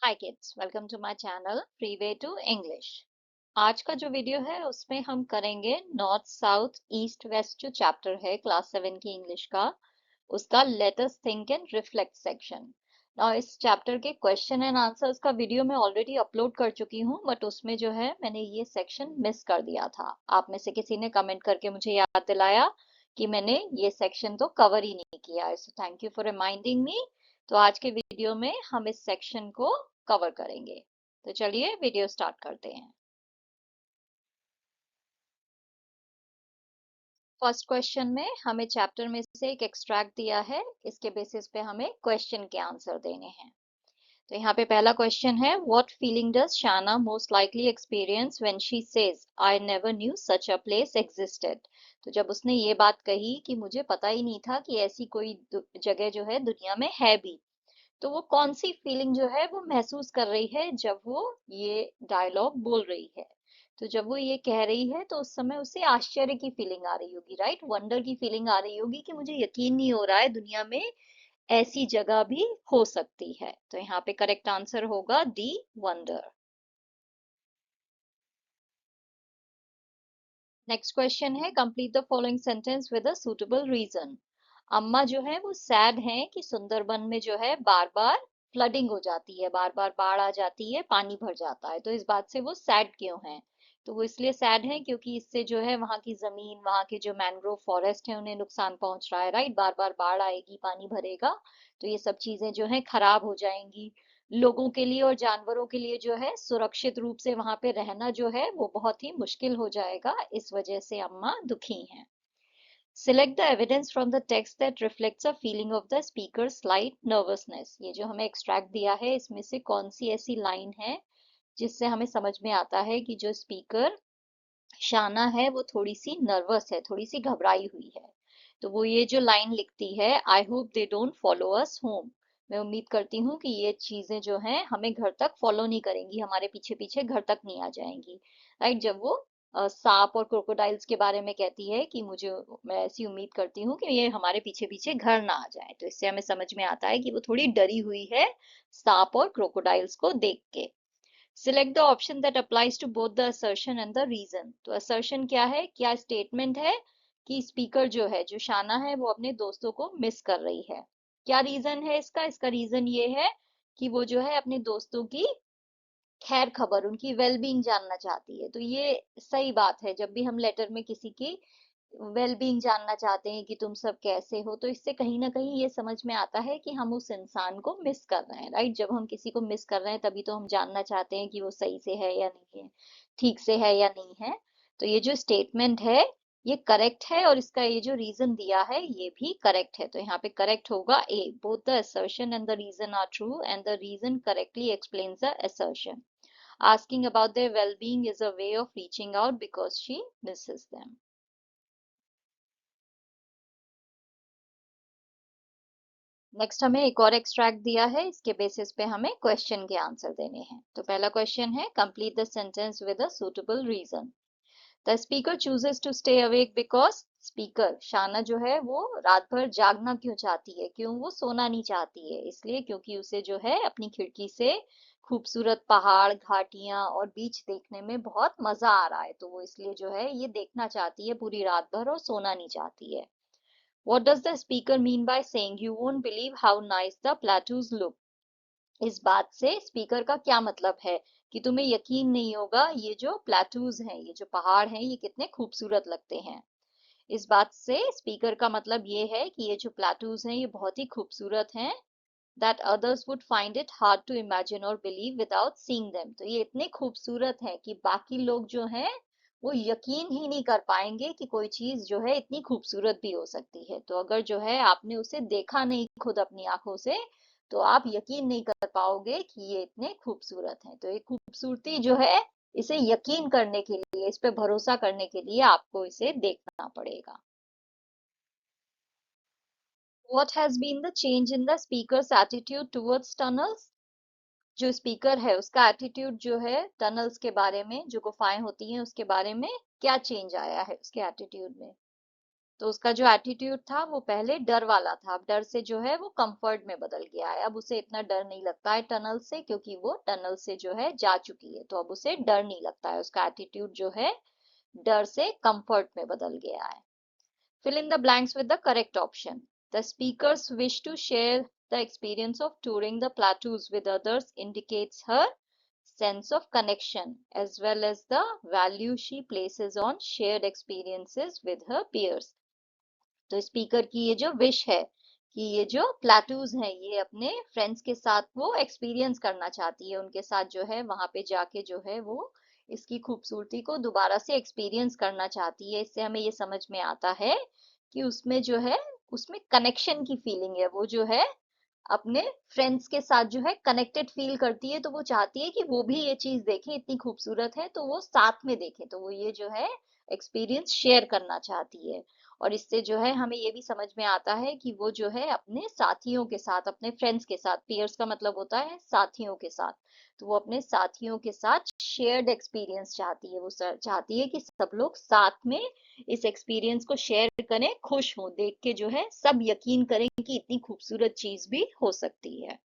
Hi kids, welcome to my channel freeway to English. आज का जो वीडियो है उसमें हम करेंगे नॉर्थ साउथ ईस्ट वेस्ट जो चैप्टर है क्लास 7 की इंग्लिश का, उसका let us think and reflect section. Now इस चैप्टर के क्वेश्चन एंड आंसर्स का वीडियो मैं ऑलरेडी अपलोड कर चुकी हूँ, बट उसमें जो है मैंने ये सेक्शन मिस कर दिया था। आप में से किसी ने कमेंट करके मुझे याद दिलाया कि मैंने ये सेक्शन तो कवर ही नहीं किया है, so thank you for reminding me. तो आज के वीडियो में हम इस सेक्शन को कवर करेंगे। तो चलिए वीडियो स्टार्ट करते हैं। फर्स्ट क्वेश्चन में हमें चैप्टर में से एक एक्सट्रैक्ट दिया है, इसके बेसिस पे हमें क्वेश्चन के आंसर देने हैं। तो यहाँ पे पहला क्वेश्चन है, व्हाट फीलिंग डज शाना most likely experience when she says I never knew such a place existed. तो जब उसने ये बात कही कि मुझे पता ही नहीं था कि ऐसी कोई जगह जो है दुनिया में है भी, तो वो कौन सी फीलिंग जो है वो महसूस कर रही है जब वो ये डायलॉग बोल रही है। तो जब वो ये कह रही है तो उस समय उसे आश्चर्य की फीलिंग आ रही होगी, राइट, वंडर की फीलिंग आ रही होगी कि मुझे यकीन नहीं हो रहा है दुनिया में ऐसी जगह भी हो सकती है। तो यहाँ पे करेक्ट आंसर होगा डी, वंडर। नेक्स्ट क्वेश्चन है, complete the following sentence with a suitable reason. अम्मा जो है वो सैड हैं कि सुंदरबन में जो है बार बार फ्लडिंग हो जाती है, बार बार बाढ़ आ जाती है, पानी भर जाता है। तो इस बात से वो सैड क्यों हैं? तो वो इसलिए सैड हैं क्योंकि इससे जो है वहाँ की जमीन, वहाँ के जो मैंग्रोव फॉरेस्ट है उन्हें नुकसान पहुंच रहा है, राइट। बार बार बाढ़ आएगी, पानी भरेगा, तो ये सब चीजें जो है खराब हो जाएंगी। लोगों के लिए और जानवरों के लिए जो है सुरक्षित रूप से वहां पे रहना जो है वो बहुत ही मुश्किल हो जाएगा। इस वजह से अम्मा दुखी हैं। Select the evidence from the text that reflects a feeling of the speaker's slight nervousness। ये जो हमें एक्सट्रैक्ट दिया है इसमें से कौन सी ऐसी लाइन है जिससे हमें समझ में आता है कि जो स्पीकर शाना है वो थोड़ी सी नर्वस है, थोड़ी सी घबराई हुई है। तो वो ये जो लाइन लिखती है, I hope they don't follow us home. मैं उम्मीद करती हूँ कि ये चीजें जो हैं हमें घर तक फॉलो नहीं करेंगी, हमारे पीछे पीछे घर तक नहीं आ जाएंगी, राइट। जब वो सांप और क्रोकोडाइल्स के बारे में कहती है कि मुझे, मैं ऐसी उम्मीद करती हूँ कि ये हमारे पीछे पीछे घर ना आ जाए, तो इससे हमें समझ में आता है कि वो थोड़ी डरी हुई है सांप और क्रोकोडाइल्स को देख के। Select the option that applies to both the assertion and the reason। तो assertion क्या है, क्या स्टेटमेंट है कि स्पीकर जो है, जो शाना है, वो अपने दोस्तों को मिस कर रही है। क्या रीजन है इसका? इसका रीजन ये है कि वो जो है अपने दोस्तों की खैर खबर, उनकी वेलबींग जानना चाहती है। तो ये सही बात है, जब भी हम लेटर में किसी की वेलबींग जानना चाहते हैं कि तुम सब कैसे हो, तो इससे कहीं ना कहीं ये समझ में आता है कि हम उस इंसान को मिस कर रहे हैं, राइट। जब हम किसी को मिस कर रहे हैं तभी तो हम जानना चाहते हैं कि वो सही से है या नहीं है, ठीक से है या नहीं है। तो ये जो स्टेटमेंट है ये करेक्ट है, और इसका ये जो रीजन दिया है ये भी करेक्ट है। तो यहाँ पे करेक्ट होगा A, both the assertion and the reason are true and the reason correctly explains the assertion. Asking about their well-being is a way of reaching out because she misses them. Next हमें एक और extract दिया है, इसके basis पे हमें question के answer देने हैं। तो पहला क्वेश्चन है, complete the sentence with a suitable reason. The speaker chooses to stay awake because, speaker Shana जो है वो रात भर जागना क्यों चाहती है, क्यों वो सोना नहीं चाहती है? इसलिए क्योंकि उसे जो है अपनी खिड़की से खूबसूरत पहाड़, घाटियां और बीच देखने में बहुत मजा आ रहा है, तो वो इसलिए जो है ये देखना चाहती है पूरी रात भर और सोना नहीं चाहती है। What does the speaker mean by saying you won't believe how nice the plateaus look? इस बात से स्पीकर का क्या मतलब है कि तुम्हें यकीन नहीं होगा ये जो प्लेटूज हैं, ये जो पहाड़ हैं, ये कितने खूबसूरत लगते हैं। इस बात से स्पीकर का मतलब ये है कि ये जो प्लेटूज हैं ये बहुत ही खूबसूरत हैं। That others would find it hard to imagine or believe without seeing them। तो ये इतने खूबसूरत हैं कि बाकी लोग जो हैं वो यकीन ही नहीं कर पाएंगे कि कोई चीज जो है इतनी खूबसूरत भी हो सकती है। तो अगर जो है आपने उसे देखा नहीं खुद अपनी आंखों से, तो आप यकीन नहीं कर पाओगे कि ये इतने खूबसूरत हैं। तो ये खूबसूरती जो है, इसे यकीन करने के लिए, इस पे भरोसा करने के लिए आपको इसे देखना पड़ेगा। What has been the change in the speaker's attitude towards tunnels? जो स्पीकर है उसका एटीट्यूड जो है टनल्स के बारे में, जो गुफाएं होती हैं उसके बारे में, क्या चेंज आया है उसके एटीट्यूड में? तो उसका जो एटीट्यूड था वो पहले डर वाला था, अब डर से जो है वो कंफर्ट में बदल गया है। अब उसे इतना डर नहीं लगता है टनल से, क्योंकि वो टनल से जो है जा चुकी है, तो अब उसे डर नहीं लगता है। उसका एटीट्यूड जो है डर से कंफर्ट में बदल गया है। Fill in the blanks with the correct option. The speaker's wish to share the experience of touring the plateaus with others indicates her sense of connection as well as the value she places on shared experiences with her peers. तो speaker की ये जो wish है कि ये जो plateaus हैं ये अपने फ्रेंड्स के साथ वो एक्सपीरियंस करना चाहती है, उनके साथ जो है वहां पे जाके जो है वो इसकी खूबसूरती को दोबारा से एक्सपीरियंस करना चाहती है। इससे हमें ये समझ में आता है कि उसमें जो है उसमें कनेक्शन की फीलिंग है, वो जो है अपने फ्रेंड्स के साथ जो है कनेक्टेड फील करती है, तो वो चाहती है कि वो भी ये चीज देखें, इतनी खूबसूरत है तो वो साथ में देखें, तो वो ये जो है एक्सपीरियंस शेयर करना चाहती है। और इससे जो है हमें ये भी समझ में आता है कि वो जो है अपने साथियों के साथ, अपने फ्रेंड्स के साथ, पीयर्स का मतलब होता है साथियों के साथ, तो वो अपने साथियों के साथ शेयर्ड एक्सपीरियंस चाहती है। वो चाहती है कि सब लोग साथ में इस एक्सपीरियंस को शेयर करें, खुश हों देख के, जो है सब यकीन करें कि इतनी खूबसूरत चीज भी हो सकती है।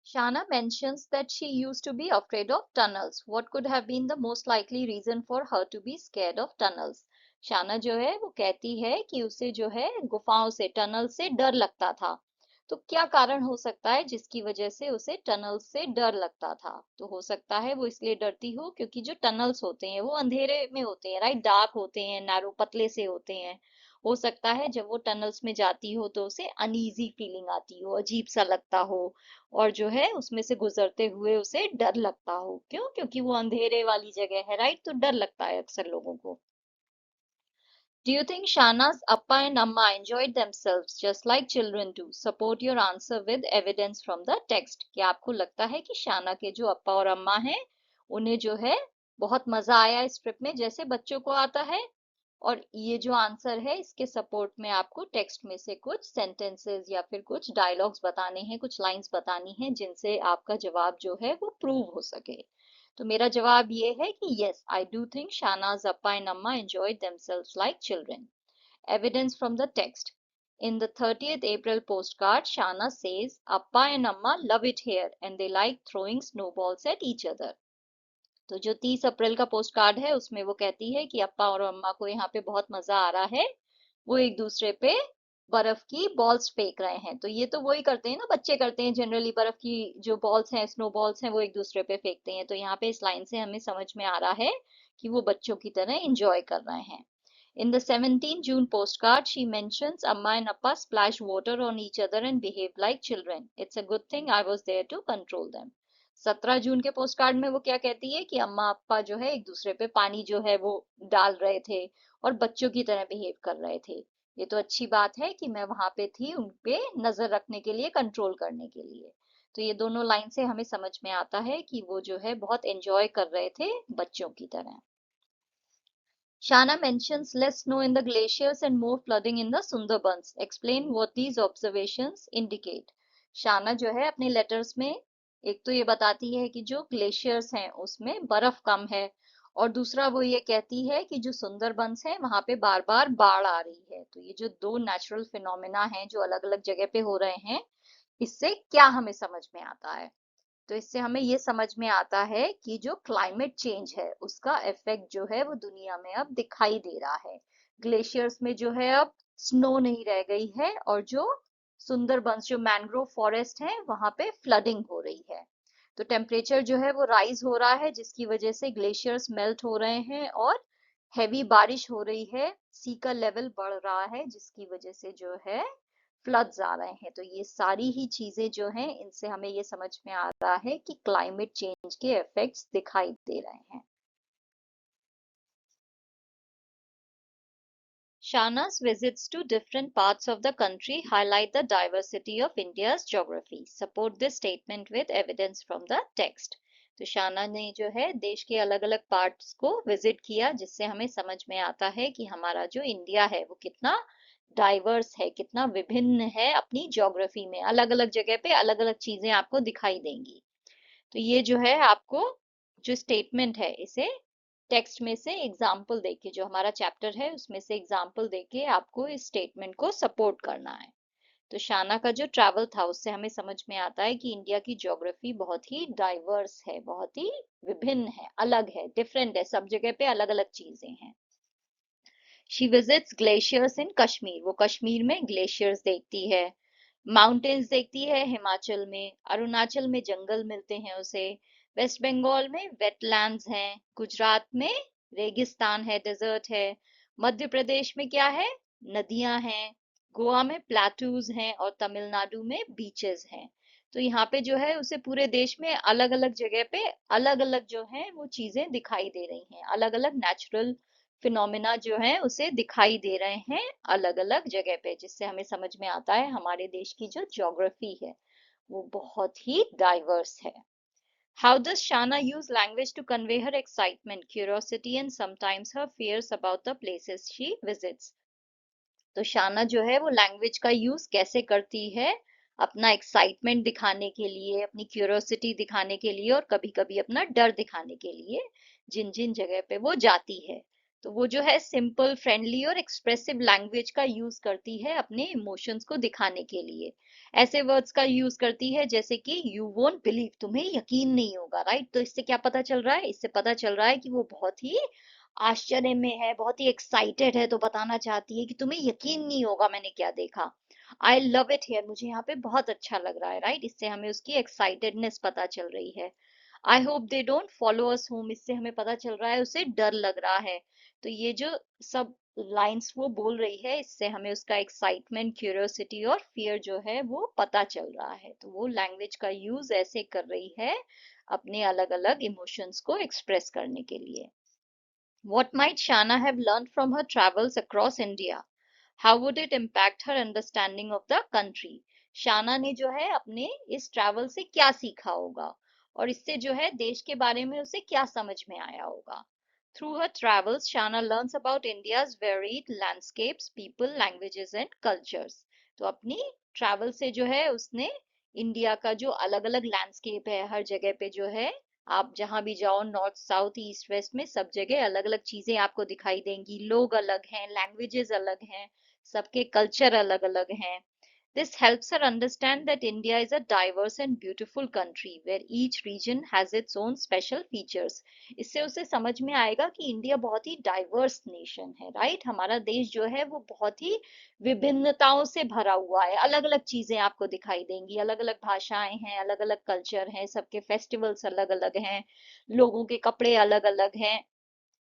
Shana mentions that she used to be afraid of tunnels. What could have been the most likely reason for her to be scared of tunnels? शाना जो है वो कहती है कि उसे जो है गुफाओं से, टनल से डर लगता था। तो क्या कारण हो सकता है जिसकी वजह से उसे टनल से डर लगता था? तो हो सकता है वो इसलिए डरती हो क्योंकि जो टनल्स होते हैं वो अंधेरे में होते हैं, राइट, डार्क होते हैं, नैरो, पतले से होते हैं। हो सकता है जब वो टनल्स में जाती हो तो उसे अनईजी फीलिंग आती हो, अजीब सा लगता हो, और जो है उसमें से गुजरते हुए उसे डर लगता हो। क्यों? क्योंकि वो अंधेरे वाली जगह है, राइट, तो डर लगता है अक्सर लोगों को। Do you think Shana's Appa and Amma enjoyed themselves just like children do? Support your answer with evidence from the text. क्या आपको लगता है कि शाना के जो अप्पा और अम्मा हैं उन्हें जो है बहुत मजा आया इस ट्रिप में जैसे बच्चों को आता है? और ये जो आंसर है इसके सपोर्ट में आपको टेक्स्ट में से कुछ सेंटेंसेस या फिर कुछ डायलॉग्स बताने हैं, कुछ लाइंस बतानी हैं जिनसे आपका जवाब जो है वो प्रूव हो सके। तो मेरा जवाब ये है कि yes, I do think Shana's Appa and Amma enjoyed themselves like children. Evidence from the text. In the 30th April postcard, Shana says, Appa and Amma love it here and they like throwing snowballs at each other. तो जो 30 अप्रैल का post card है उसमें वो कहती है कि अप्पा और अम्मा को यहाँ पे बहुत मजा आ रहा है, वो एक दूसरे पे बर्फ की बॉल्स फेंक रहे हैं। तो ये तो वही करते हैं ना, बच्चे करते हैं जनरली, बर्फ की जो बॉल्स हैं, स्नो बॉल्स हैं, वो एक दूसरे पे फेंकते हैं। तो यहाँ पे इस लाइन से हमें समझ में आ रहा है कि वो बच्चों की तरह एंजॉय कर रहे हैं। In the 17 June postcard, she mentions Amma and Appa splash water on each other and behave like children. It's a good thing I was there to control them. 17 जून के पोस्ट कार्ड में वो क्या कहती है कि अम्मा अप्पा जो है एक दूसरे पे पानी जो है वो डाल रहे थे और बच्चों की तरह बिहेव कर रहे थे। ये तो अच्छी बात है कि मैं वहां पे थी उन पे नजर रखने के लिए, कंट्रोल करने के लिए। तो ये दोनों लाइन से हमें समझ में आता है कि वो जो है बहुत एंजॉय कर रहे थे बच्चों की तरह। Shana mentions less snow in the glaciers and more flooding in the Sundarbans. Explain what these observations indicate. शाना जो है अपने लेटर्स में एक तो ये बताती है कि जो ग्लेशियर्स हैं उसमें बर्फ कम है, और दूसरा वो ये कहती है कि जो सुंदरबंस है वहां पे बार बार बाढ़ आ रही है। तो ये जो दो नेचुरल फिनोमेना हैं जो अलग अलग जगह पे हो रहे हैं, इससे क्या हमें समझ में आता है? तो इससे हमें ये समझ में आता है कि जो क्लाइमेट चेंज है उसका इफेक्ट जो है वो दुनिया में अब दिखाई दे रहा है। ग्लेशियर्स में जो है अब स्नो नहीं रह गई है, और जो सुंदरबंस, जो मैंग्रोव फॉरेस्ट है, वहां पे फ्लडिंग हो रही है। तो टेम्परेचर जो है वो राइज हो रहा है जिसकी वजह से ग्लेशियर्स मेल्ट हो रहे हैं और हैवी बारिश हो रही है, सी का लेवल बढ़ रहा है जिसकी वजह से जो है फ्लड्स आ रहे हैं। तो ये सारी ही चीजें जो हैं इनसे हमें ये समझ में आ रहा है कि क्लाइमेट चेंज के इफेक्ट्स दिखाई दे रहे हैं। Shana's visits to different parts of the country highlight the diversity of India's geography. Support this statement with evidence from the text. तो शाना ने जो है देश के अलग अलग पार्ट्स को विजिट किया जिससे हमें समझ में आता है कि हमारा जो इंडिया है वो कितना डाइवर्स है, कितना विभिन्न है अपनी ज्योग्राफी में। अलग अलग जगह पे अलग अलग चीजें आपको दिखाई देंगी। तो ये जो है आपको जो स्टेटमेंट है इसे टेक्स्ट में से एग्जाम्पल देके, जो हमारा चैप्टर है उसमें से एग्जाम्पल देके आपको इस स्टेटमेंट को सपोर्ट करना है। तो शाना का जो ट्रैवल था उससे हमें समझ में आता है कि इंडिया की ज्योग्राफी बहुत ही डाइवर्स है, बहुत ही विभिन्न है, अलग है, डिफरेंट है, सब जगह पे अलग अलग चीजें हैं। शी विजिट्स ग्लेशियर्स इन कश्मीर, वो कश्मीर में ग्लेशियर्स देखती है। माउंटेन्स देखती है हिमाचल में। अरुणाचल में जंगल मिलते हैं उसे। वेस्ट बंगाल में वेटलैंड्स हैं। गुजरात में रेगिस्तान है, डेजर्ट है। मध्य प्रदेश में क्या है, नदियां हैं। गोवा में प्लेटूज हैं और तमिलनाडु में बीचेस हैं। तो यहाँ पे जो है उसे पूरे देश में अलग अलग जगह पे अलग अलग जो है वो चीजें दिखाई दे रही हैं, अलग अलग नेचुरल फिनोमिना जो है उसे दिखाई दे रहे हैं अलग अलग जगह पे, जिससे हमें समझ में आता है हमारे देश की जो ज्योग्राफी है वो बहुत ही डाइवर्स है। How does Shana use language to convey her excitement, curiosity and sometimes her fears about the places she visits? तो शाना जो है वो लैंग्वेज का यूज कैसे करती है, अपना एक्साइटमेंट दिखाने के लिए, अपनी क्यूरियोसिटी दिखाने के लिए और कभी कभी अपना डर दिखाने के लिए जिन जिन जगह पे वो जाती है। तो वो जो है सिंपल, फ्रेंडली और एक्सप्रेसिव लैंग्वेज का यूज करती है अपने इमोशंस को दिखाने के लिए। ऐसे वर्ड्स का यूज करती है जैसे कि यू वोंट बिलीव, तुम्हें यकीन नहीं होगा, राइट। तो इससे क्या पता चल रहा है, इससे पता चल रहा है कि वो बहुत ही आश्चर्य में है, बहुत ही एक्साइटेड है, तो बताना चाहती है कि तुम्हें यकीन नहीं होगा मैंने क्या देखा। आई लव इट हियर, मुझे यहाँ पे बहुत अच्छा लग रहा है, राइट। इससे हमें उसकी एक्साइटेडनेस पता चल रही है। I hope they don't follow us home, इससे हमें पता चल रहा है उसे डर लग रहा है। तो ये जो सब लाइंस वो बोल रही है इससे हमें उसका एक्साइटमेंट, क्यूरियोसिटी और फियर जो है वो पता चल रहा है। तो वो लैंग्वेज का यूज ऐसे कर रही है अपने अलग अलग इमोशंस को एक्सप्रेस करने के लिए। What might Shana have learned from her travels across India? How would it impact her understanding of the country? शाना ने जो है अपने इस ट्रैवल से क्या सीखा होगा और इससे जो है देश के बारे में उसे क्या समझ में आया होगा। Through her travels, Shana learns about India's varied landscapes, people, languages and cultures. तो अपनी ट्रैवल से जो है उसने इंडिया का जो अलग अलग लैंडस्केप है, हर जगह पे जो है आप जहां भी जाओ, नॉर्थ साउथ ईस्ट वेस्ट में सब जगह अलग अलग चीजें आपको दिखाई देंगी। लोग अलग हैं, लैंग्वेजेस अलग हैं, सबके कल्चर अलग अलग हैं। This helps her understand that India is a diverse and beautiful country where each region has its own special features. इससे उसे समझ में आएगा कि इंडिया बहुत ही डाइवर्स नेशन है, राइट। हमारा देश जो है वो बहुत ही विभिन्नताओं से भरा हुआ है, अलग अलग चीजें आपको दिखाई देंगी, अलग अलग भाषाएं हैं, अलग अलग कल्चर हैं, सबके फेस्टिवल्स अलग अलग हैं, लोगों के कपड़े अलग अलग हैं,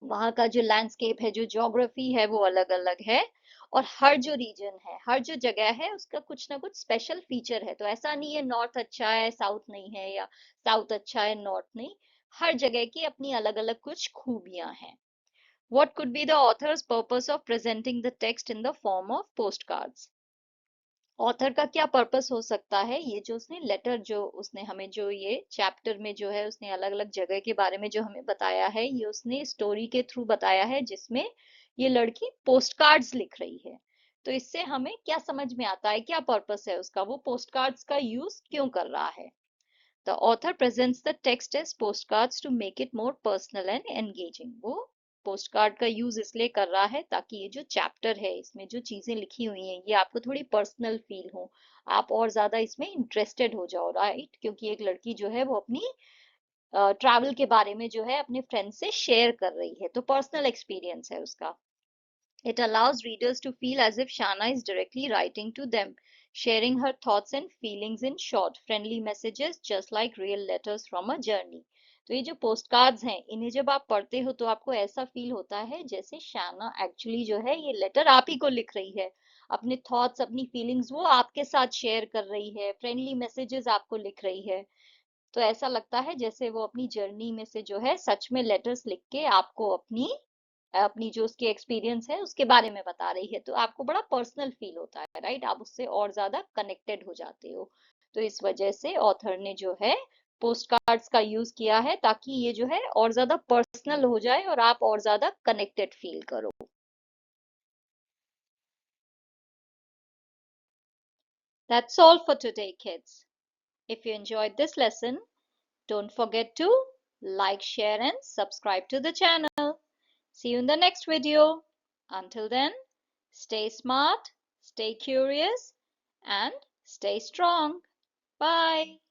वहाँ का जो लैंडस्केप है, जो ज्योग्राफी है वो अलग अलग है। और हर जो रीजन है, हर जो जगह है उसका कुछ ना कुछ स्पेशल फीचर है। तो ऐसा नहीं है नॉर्थ अच्छा है साउथ नहीं है, या साउथ अच्छा है नॉर्थ नहीं। हर जगह की अपनी अलग अलग कुछ खूबियां हैं। What could be the author's purpose of presenting the text in the form of postcards? Author का क्या पर्पस हो सकता है, ये जो उसने लेटर, जो उसने हमें जो ये चैप्टर में जो है उसने अलग अलग जगह के बारे में जो हमें बताया है, ये उसने स्टोरी के थ्रू बताया है जिसमें ये लड़की पोस्ट कार्ड्स लिख रही है। तो इससे हमें क्या समझ में आता है, क्या पर्पस है उसका, वो पोस्ट कार्ड्स का यूज क्यों कर रहा है। The author presents the text as postcards to make it more personal and engaging. वो पोस्ट कार्ड का यूज इसलिए कर रहा है ताकि ये जो चैप्टर है इसमें जो चीजें लिखी हुई हैं ये आपको थोड़ी पर्सनल फील हो, आप और ज्यादा इसमें इंटरेस्टेड हो जाओ, राइट। क्योंकि एक लड़की जो है वो अपनी ट्रैवल के बारे में जो है अपने फ्रेंड से शेयर कर रही है, तो पर्सनल एक्सपीरियंस है उसका। It allows readers to feel as if Shana is directly writing to them, sharing her thoughts and feelings in short, friendly messages just like real letters from a journey. तो ये जो post cards हैं इन्हें जब आप पढ़ते हो तो आपको ऐसा फील होता है जैसे शाना एक्चुअली जो है ये लेटर आप ही को लिख रही है, अपने थॉट्स, अपनी फीलिंग्स वो आपके साथ शेयर कर रही है, फ्रेंडली मैसेजेस आपको लिख रही है। तो ऐसा लगता है जैसे वो अपनी जर्नी में से जो है सच में लेटर्स लिख के आपको अपनी अपनी जो उसकी एक्सपीरियंस है उसके बारे में बता रही है। तो आपको बड़ा पर्सनल फील होता है, राइट, आप उससे और ज्यादा कनेक्टेड हो जाते हो। तो इस वजह से ऑथर ने जो है पोस्ट कार्ड्स का यूज किया है ताकि ये जो है और ज्यादा पर्सनल हो जाए और आप और ज्यादा कनेक्टेड फील करो। That's all for today, kids. If you enjoyed this lesson, don't forget to like, share and subscribe to the channel. See you in the next video. Until then, stay smart, stay curious, and stay strong. Bye.